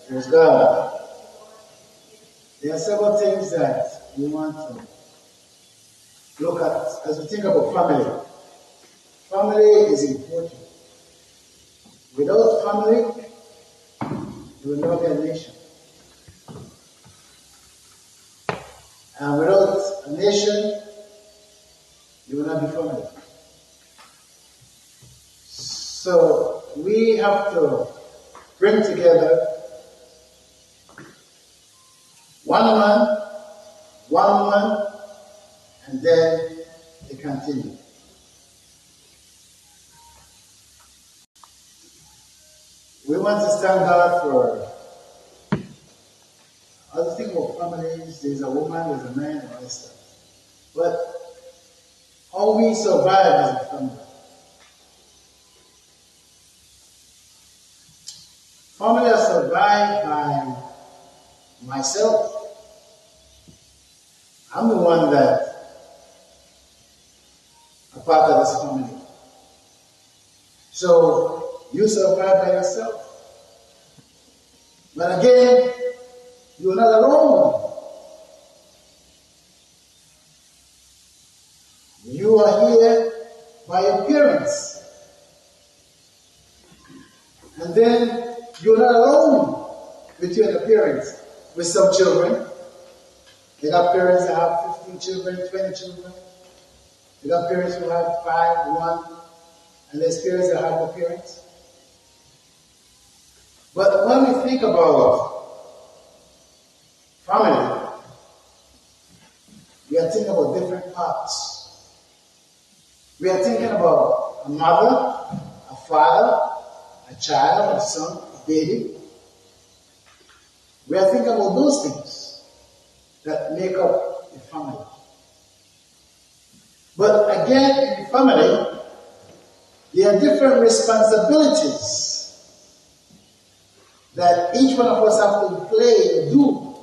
Praise God. There are several things that we want to look at as we think about family. Family is important. Without family, you will not be a nation. And without a nation, you will not be family. So we have to bring together one man, one woman, and then they continue. We want to stand God for other things about families. There's a woman, there's a man, and all this stuff. But how we survive as a family. Family has survived by myself. I'm the one that a part of this family. So you survive by yourself. But again, you're not alone. You are here by your parents. And then you're not alone with your parents, with some children. You got parents that have 15 children, 20 children. You got parents who have 5, 1, and there's parents that have no parents. But when we think about family, we are thinking about different parts. We are thinking about a mother, a father, a child, a son, a baby. We are thinking about those things that make up the family. But again, in family, there are different responsibilities that each one of us have to play and do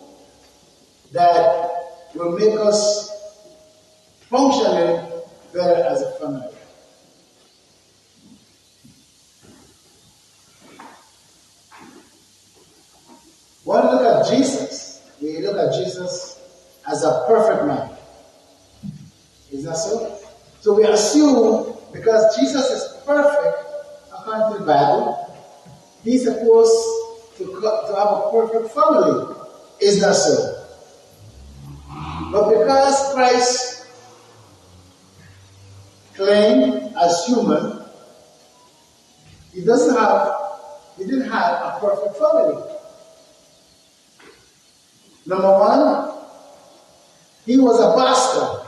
that will make us functioning better as a family. When we look at Jesus, we look at Jesus as a perfect man. Is that so? So we assume because Jesus is perfect, according to the Bible, he's supposed to have a perfect family. Is that so? But because Christ claimed as human, he didn't have a perfect family. Number one, he was a bastard.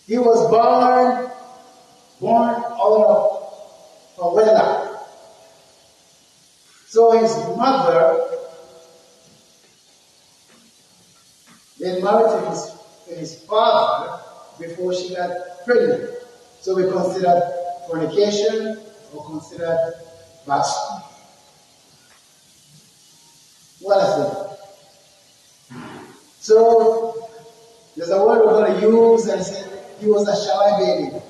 He was born out of wedlock. So his mother then married to his father before she got pregnant. So we considered fornication or considered bastard. What is it? So there's a word we're going to use and say he was a shy baby.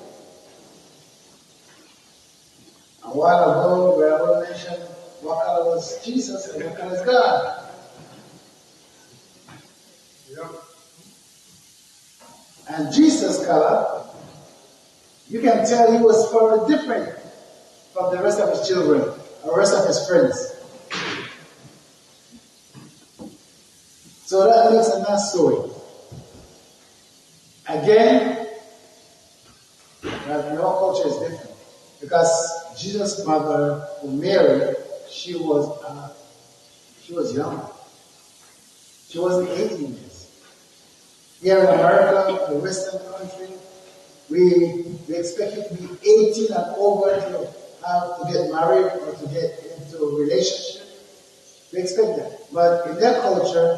A while ago, we were mentioned what color was Jesus and what color is God. Yeah. And Jesus' color, you can tell he was far different from the rest of his children, or the rest of his friends. So that makes a nice story. Again, our culture is different. Because Jesus' mother, Mary, she was young. She wasn't 18 years. Here in America, the Western country, we expect you to be 18 and over to get married or to get into a relationship. We expect that. But in their culture,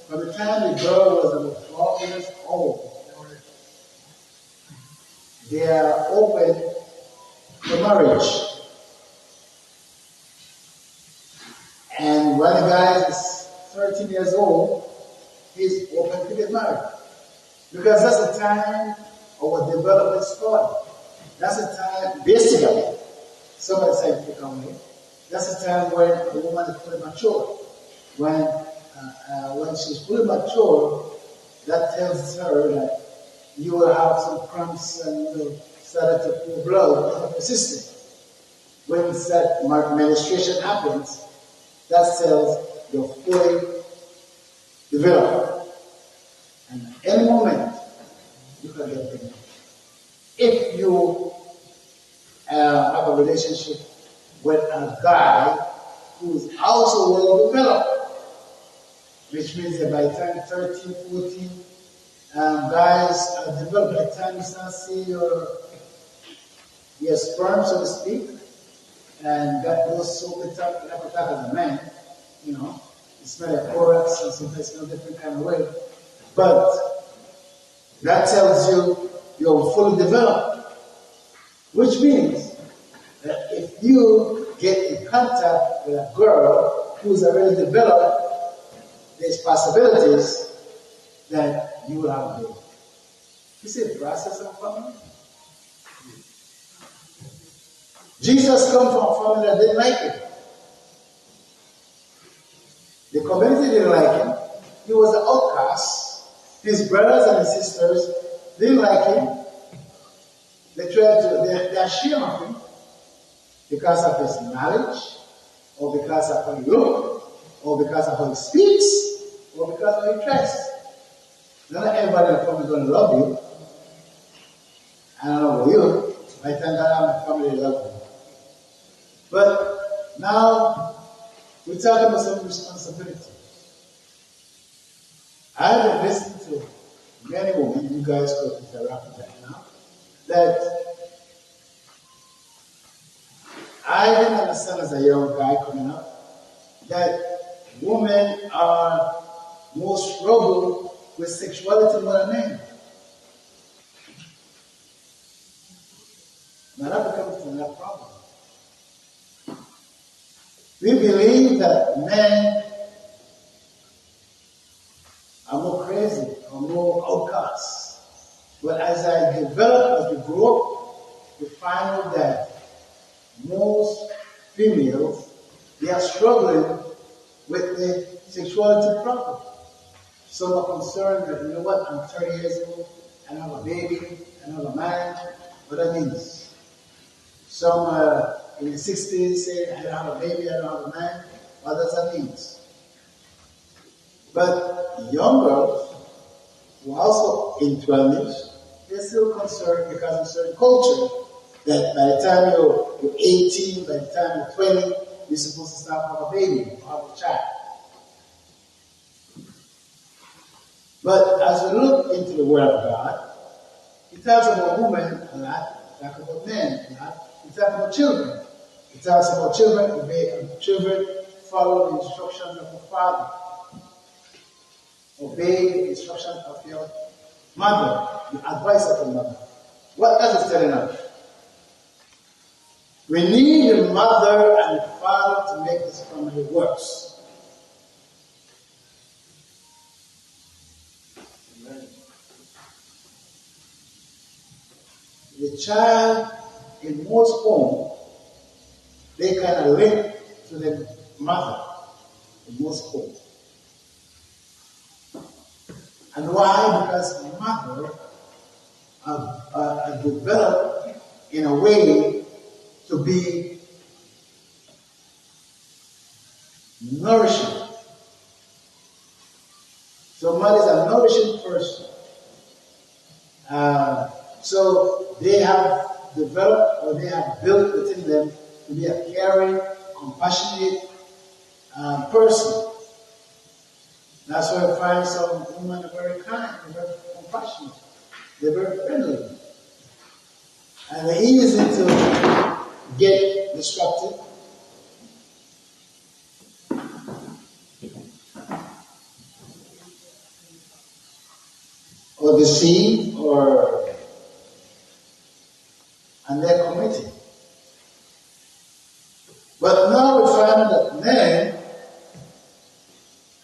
by the time the girl was about 12 years old, they are open to marriage. And when the guy is 13 years old, he's open to get married. Because that's the time our development started. That's the time, basically, somebody said, take away. That's the time when a woman is fully mature. When she's fully mature, that tells her that you will have some cramps and you start to pour blood out of the system. When that menstruation happens, that tells you're fully developed. And at any moment, you can get pregnant. If you have a relationship with a guy who's also well developed, which means that by the time 13, 14, guys are developed. By the time you start seeing your sperm, so to speak, and that goes so up as a man, it smells like borax and sometimes smell different kind of way. But that tells you you're fully developed, which means that if you get in contact with a girl who's already developed, there's possibilities that you will have a baby. You see the process of family? Jesus come from a family that didn't like him. The community didn't like him. He was an outcast. His brothers and his sisters didn't like him. They are ashamed of him because of his knowledge, or because of how he looks, or because of how he speaks, or because of how he dresses. Not everybody in the family is going to love you. I don't know about you. By the time that I'm in the family, they love you. But now, we're talking about some responsibility. I've been listening to many women, you guys could interact with that now, that I didn't understand as a young guy coming up, that women are more struggle with sexuality more than men. Now that becomes another problem. We believe that men are more crazy or more outcasts. But as I develop, as we grow up, we find out that most females, they are struggling with the sexuality problem. Some are concerned that, you know what, I'm 30 years old, I don't have a baby, I don't have a man, what that means. Some are in the 60s say, I don't have a baby, I don't have a man, what does that mean? But young girls, who are also in 20s, they're still concerned because of certain culture that by the time you're 18, by the time you're 20, you're supposed to start have a baby or have a child. But as we look into the Word of God, it talks about women a lot, it talks about men a lot, it talks about children. It talks about children follow the instructions of the father. Obey the instructions of your mother, the advice of your mother. What else is telling us? We need the mother and the father to make this family work. The child in most homes, they kind of link to the mother in most homes. And why? Because the mother are developed in a way to be nourishing. So mother is a nourishing person. So they have developed or they have built within them to be a caring, compassionate person. That's why I find some women are very kind, they're very compassionate, they're very friendly. And they're easy to get distracted. Or deceived, and they're committed. But now we find that men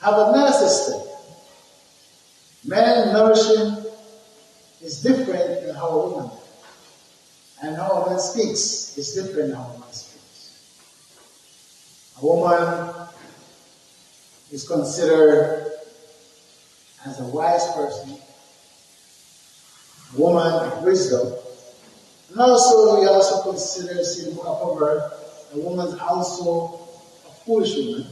have another system. Men nourishing is different than how a woman does. And how a man speaks is different than how a man speaks. A woman is considered as a wise person, a woman of wisdom. And also, we also consider, see the book of Proverbs, a woman is also a foolish woman.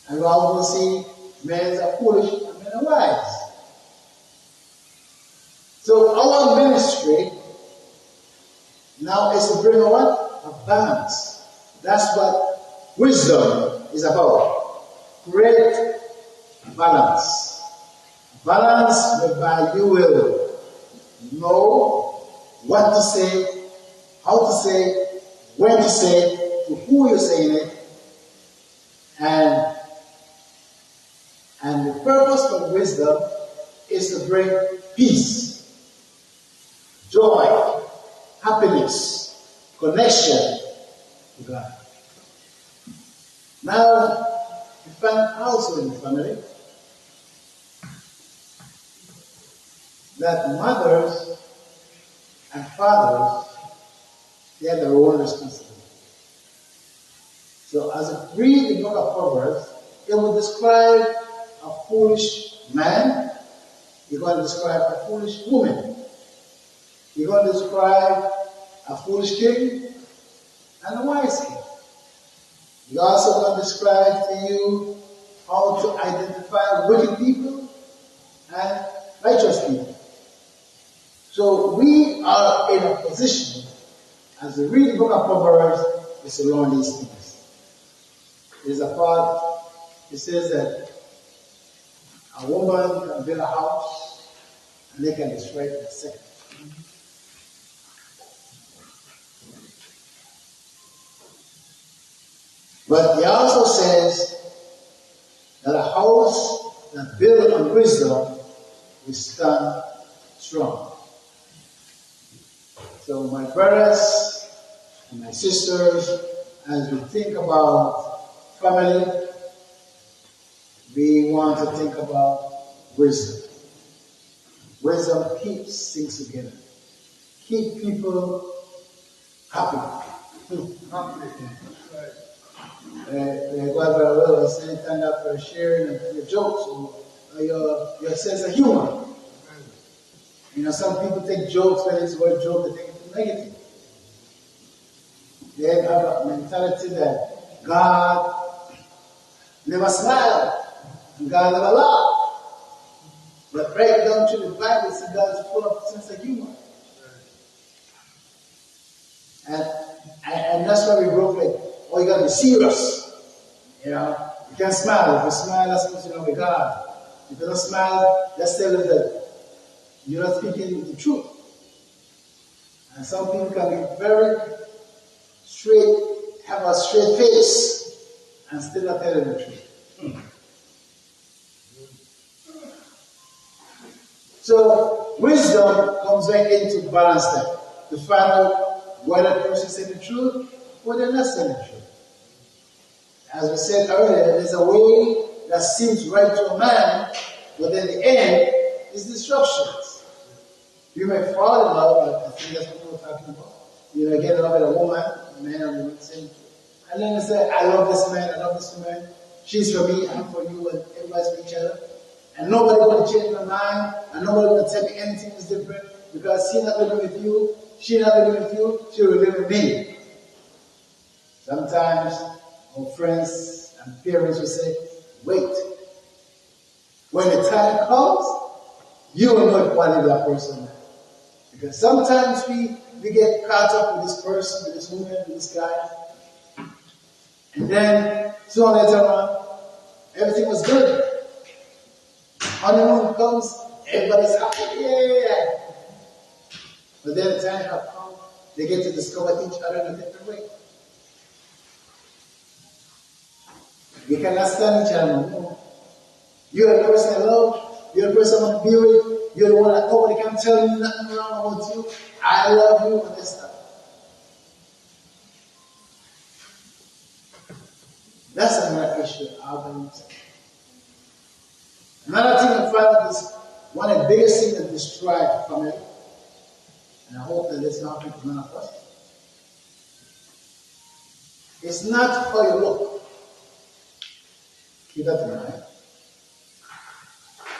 And we also see men are foolish and men are wise. So our ministry now is to bring a what? A balance. That's what wisdom is about. Create balance. Balance whereby you will know what to say, how to say, when to say, to who you're saying it, and the purpose of wisdom is to bring peace, joy, happiness, connection to God. Now, we find also in the family that mothers and fathers, they have their own responsibility. So as we read the book of Proverbs, it will describe a foolish man, you're going to describe a foolish woman, you're going to describe a foolish king and a wise king. You're also going to describe to you how to identify wicked people and righteous people. So we are in a position, as we read the book of Proverbs, is to learn these things. There's a part, it says that a woman can build a house and they can destroy it in a second. But he also says that a house that built on wisdom will stand strong. So my brothers and my sisters, as we think about family, we want to think about wisdom. Wisdom keeps things together. Keep people happy. Whoever say thank God for sharing your jokes or your sense of humor. You know, some people take jokes when it's a word joke, they take it negative. They have a mentality that God never smiled and God never laughed. But right down to the Bible, it says God is full of sense of humor. And that's why we broke like, oh, you gotta be serious. You know, you can't smile. If you smile, that's supposed to know with God. If you don't smile, that's telling that you're not speaking the truth. And some people can be very straight, have a straight face, and still not telling the truth. So wisdom comes back into balance that to find out whether the person is saying the truth or they're not saying the truth. As we said earlier, there's a way that seems right to a man, but then the end is destruction. You may fall in love, I think that's what we're talking about. You know, get in love with a woman, a man and woman, same. And then you say, I love this man, I love this woman. She's for me, I'm for you, and everybody's for each other. And nobody will change my mind, and nobody will tell me anything is different, because she's not living with you, she's not living with you, she will live with me. Sometimes our friends and parents will say, wait. When the time comes, you will know the quality of that person. Because sometimes we get caught up with this person, with this woman, with this guy. And then, sooner or later on, everything was good. Honeymoon comes, everybody's happy, yeah. But then the time has come, they get to discover each other in a different way. We cannot stand each other no more. You're the person I love, you're the person I want to be with, you're the one that nobody can tell me nothing wrong about you. I love you, and this stuff. That's another issue I believe. Another thing I find is one of the biggest things that destroys family, and I hope that this not happen to none of us, It's not how you look. Keep that in mind.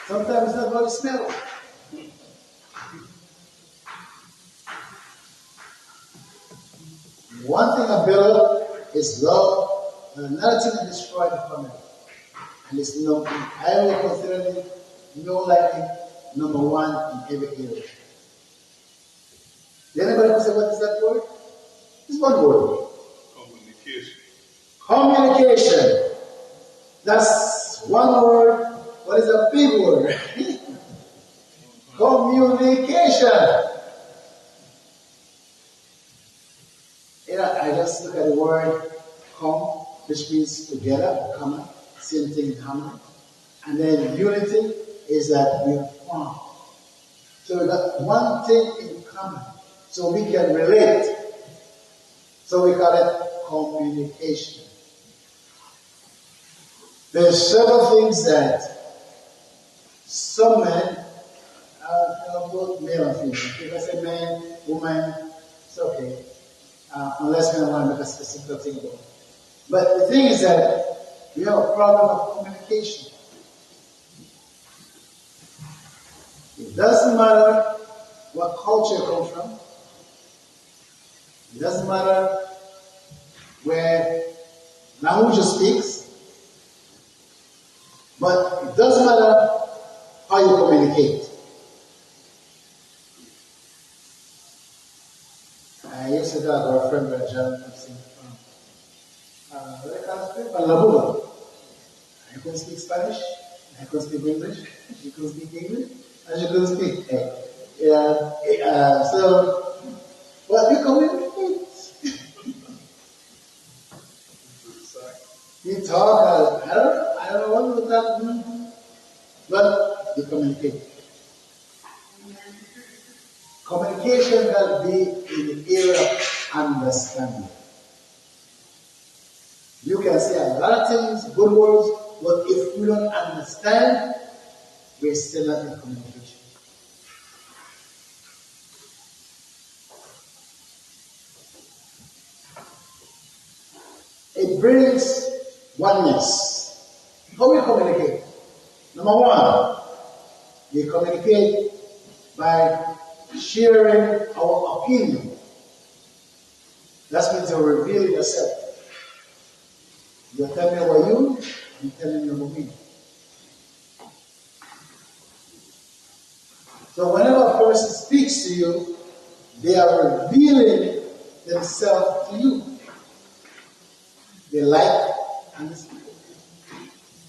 Sometimes it's not how you smell. One thing I build is love, and another thing to destroy the family. And it's no, I will consider it no likely number one in every area. Anybody who say what is that word? It's one word. Communication. Communication. That's one word, but it's a big word. Communication. I just look at the word come, which means together, common, same thing in harmony. And then unity is that we are one. So we got one thing in common. So we can relate. So we call it communication. There's several things that some men, both male and female. If I say man, woman, it's okay. Unless we don't want to make a specific thing about it. But the thing is that we have a problem of communication. It doesn't matter what culture you come from. It doesn't matter where language you speak. But it doesn't matter how you communicate. I used to talk to our friend Brother John from I couldn't speak Spanish, I couldn't speak English, he couldn't speak English, and she couldn't speak. But we communicate. We talk, I don't know what we talk, but we communicate. Communication can be in the area of understanding. You can say a lot of things, good words, but if we don't understand, we're still not in communication. It brings oneness. How we communicate? Number one, we communicate by sharing our opinion. That means you're revealing yourself. You're telling me about you, I'm telling you about me. So whenever a person speaks to you, they are revealing themselves to you. They like and dislike.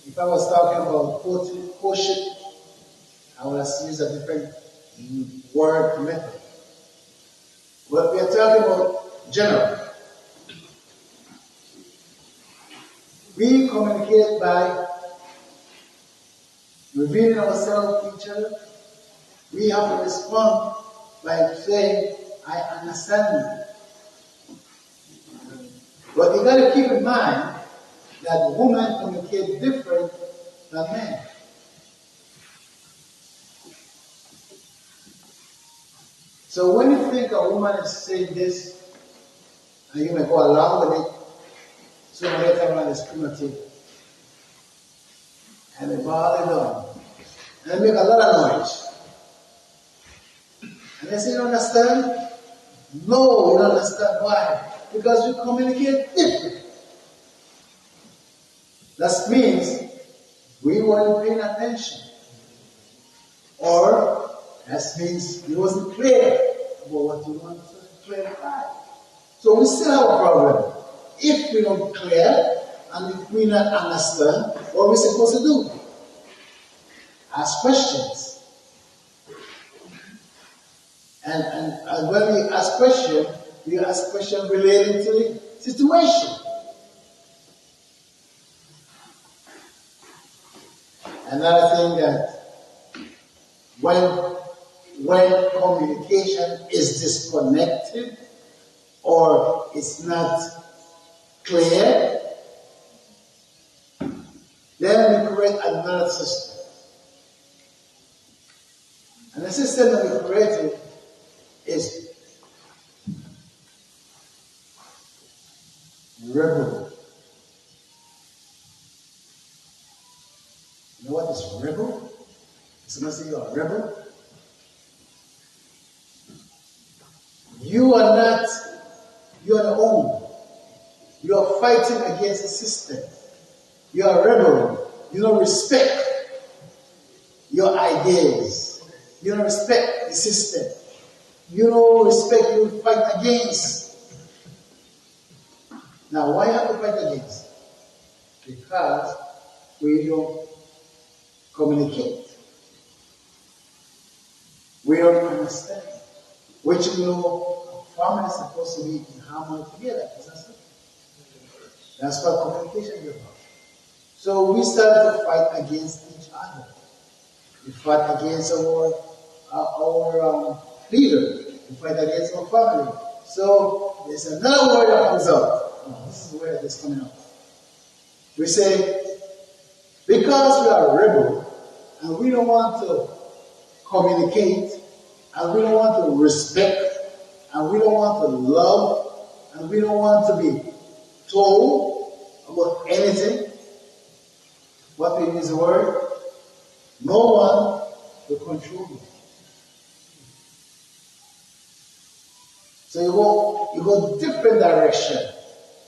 If I was talking about courtship, I would have used a different word method. But we are talking about general. We communicate by revealing ourselves to each other. We have to respond by saying, I understand you. But you got to keep in mind that women communicate different than men. So when you think a woman is saying this, and you may go along with it, sooner or later on is primitive. And they bow it down. And they make a lot of noise. And they say, you don't understand? No, you don't understand. Why? Because we communicate differently. That means we weren't paying attention. Or that means he wasn't clear about what you want to clarify. So we still have a problem. If we don't clear and if we not understand, what are we supposed to do? Ask questions. And when we ask questions relating to the situation. Another thing that when communication is disconnected or it's not clear, then we create another system. And the system that we created is rebel. You know what is rebel? Someone say you're a rebel? You are not your own. You are fighting against the system. You are a rebel. You don't respect your ideas. You don't respect the system. You don't respect, you fight against. Now, why have to fight against? Because we don't communicate. We don't understand. Which you know, a family is supposed to be in harmony together. Isn't that so? That's what communication is about. So we started to fight against each other. We fight against our leader. We fight against our family. So there's another word that comes out. Oh, this is where it's coming out. We say, because we are a rebel and we don't want to communicate and we don't want to respect and we don't want to love and we don't want to be told about anything, what we use the word? No one will control you. So you go different direction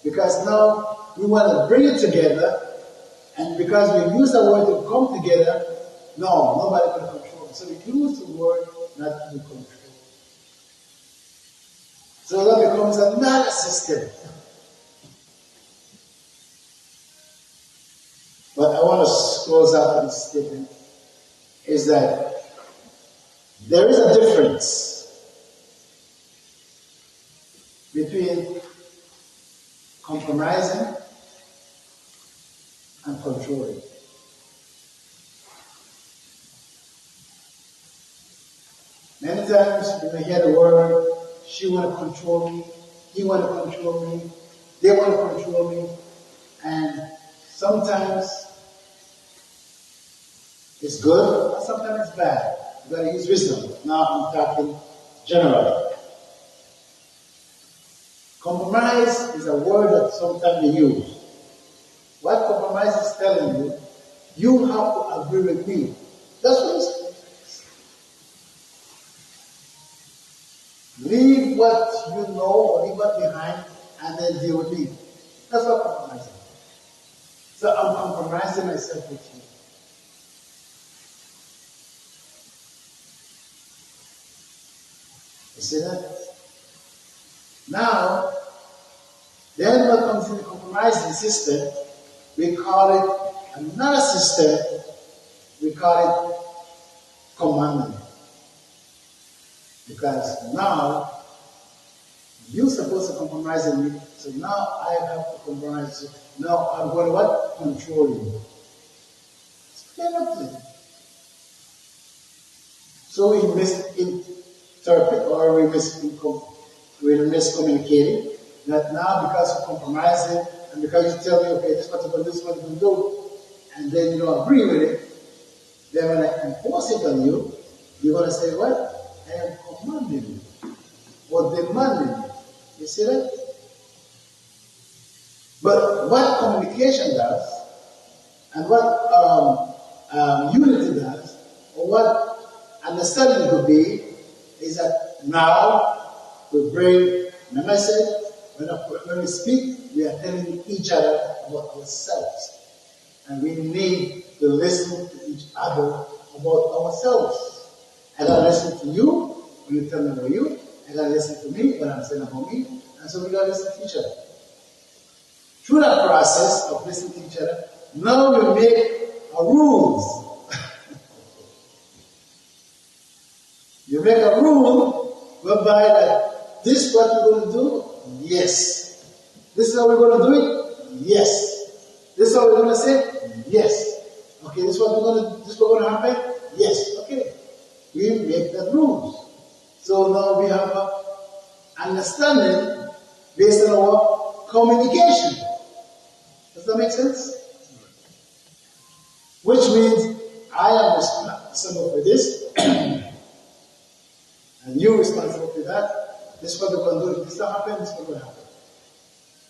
because now we want to bring it together, and because we use the word to come together, no, nobody can control it. So we use the word not to be controlled. So that becomes another system. But I want to close out this statement is that there is a difference between compromising and controlling. Many times you may hear the word, she want to control me, he want to control me, they want to control me, and sometimes it's good, and sometimes it's bad. You got to use wisdom. Now I'm talking generally. Compromise is a word that sometimes they use. What compromise is telling you, you have to agree with me. That's what it's saying. Leave what you know or leave what behind and then deal with me. That's what compromising is. So I'm compromising myself with you. You see that? Now, then what comes in the compromising system, we call it another system, we call it commandment. Because now, you're supposed to compromise in me, so now I have to compromise you. Now I'm going to what? Control you. It's plain up there. So we misinterpret or we miscommunicating that now because you're compromising and because you tell me, okay, this is what you're going to do, this is what you're going to do, and then you don't agree with it, then when I enforce it on you, you're going to say, what? I am commanding you or demanding you. You see that? But what communication does and what unity does or what understanding could be is that now we bring, remember I said, when we speak, we are telling each other about ourselves. And we need to listen to each other about ourselves. I gotta listen to you when you tell me about you. I gotta listen to me when I'm saying about me. And so we gotta listen to each other. Through that process of listening to each other, now we make a rules. You make a rule whereby that this is what we're going to do? Yes. This is how we're going to do it? Yes. This is how we're going to say? Yes. Okay, this is what this is what's going to happen? Yes. Okay. We make the rules. So now we have an understanding based on our communication. Does that make sense? Which means I am responsible for this, and you're responsible for that. This is what we're going to do. If this doesn't happen, this is what will happen.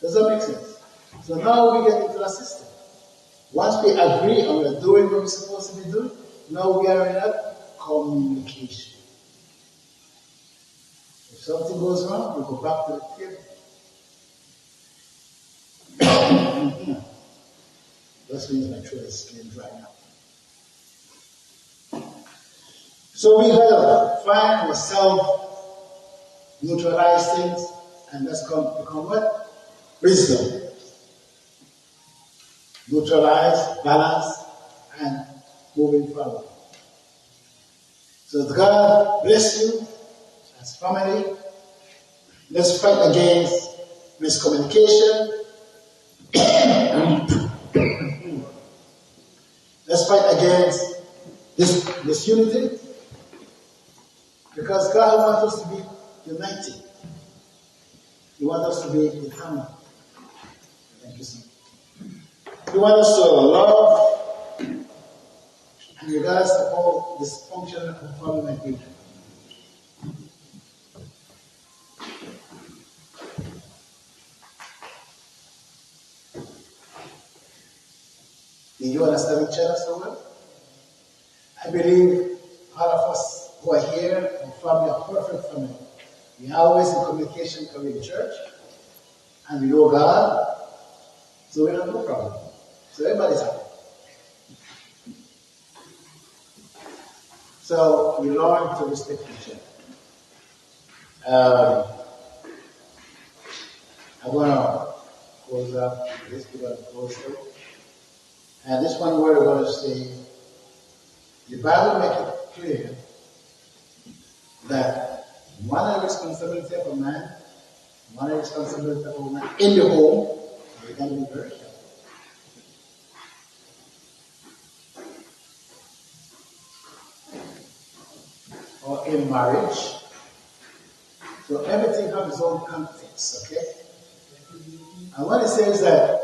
Does that make sense? So now we get into the system. Once we agree on we're doing what we're supposed to be doing, now we are in a communication. If something goes wrong, we go back to the table. That means my throat is getting dry now. So we gotta find ourselves, neutralize things, and let's become what? Wisdom. Neutralize, balance, and moving forward. So God bless you as family. Let's fight against miscommunication. Let's fight against disunity. Because God wants us to be united. He wants us to be a family. Thank you, sir. He wants us to love and regardless of all dysfunction of family and people. Did you understand each other so well? I believe all of us who are here, our family, are perfect family. We are always in communication with the church, and we know God, so we have no problem. So everybody's happy. So we learn to respect each other. I'm going to close up this, we're going to close up. And this one word we're going to say, the Bible makes it clear that one responsibility of a man, one responsibility of a woman in the home, we got to be very careful. Or in marriage. So everything has its own context, okay? And what it says that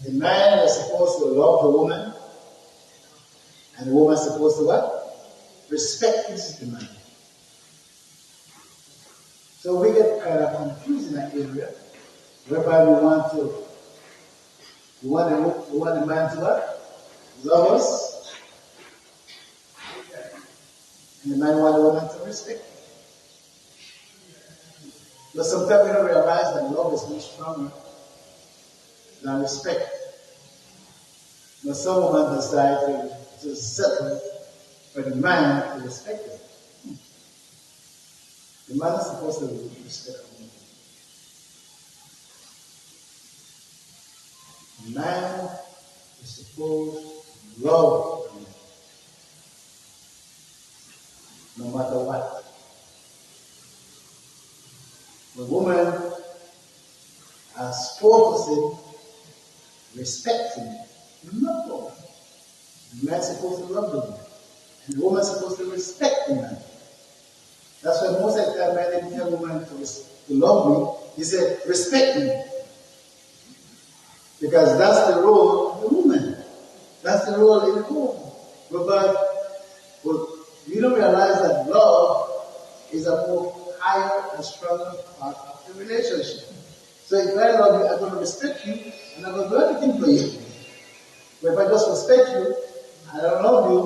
the man is supposed to love the woman, and the woman is supposed to what? Respect the man. So we get kind of confused in that area, whereby we want the man to what? Love us, and the man wants the woman to respect. But sometimes we don't realize that love is much stronger than respect. But some women decide to settle for the man to respect her. The man is supposed to respect the woman. The man is supposed to love the woman, no matter what. The woman is focusing, respecting, not love. The man is supposed to love the woman, and the woman is supposed to respect the man. That's why most of the time when they tell a woman to love me, he said, respect me. Because that's the role of the woman. That's the role in the home. But you don't realize that love is a more higher and stronger part of the relationship. So if I love you, I'm going to respect you, and I'm going to do everything for you. But if I just respect you, and I don't love you,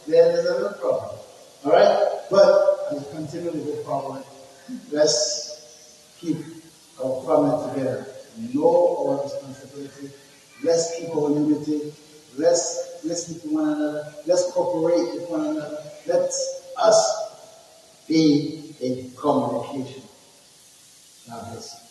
then there's another problem. Alright? But as we continue to go forward, let's keep our family together. Know our responsibility. Let's keep our unity. Let's listen to one another. Let's cooperate with one another. Let us be in communication. God bless you.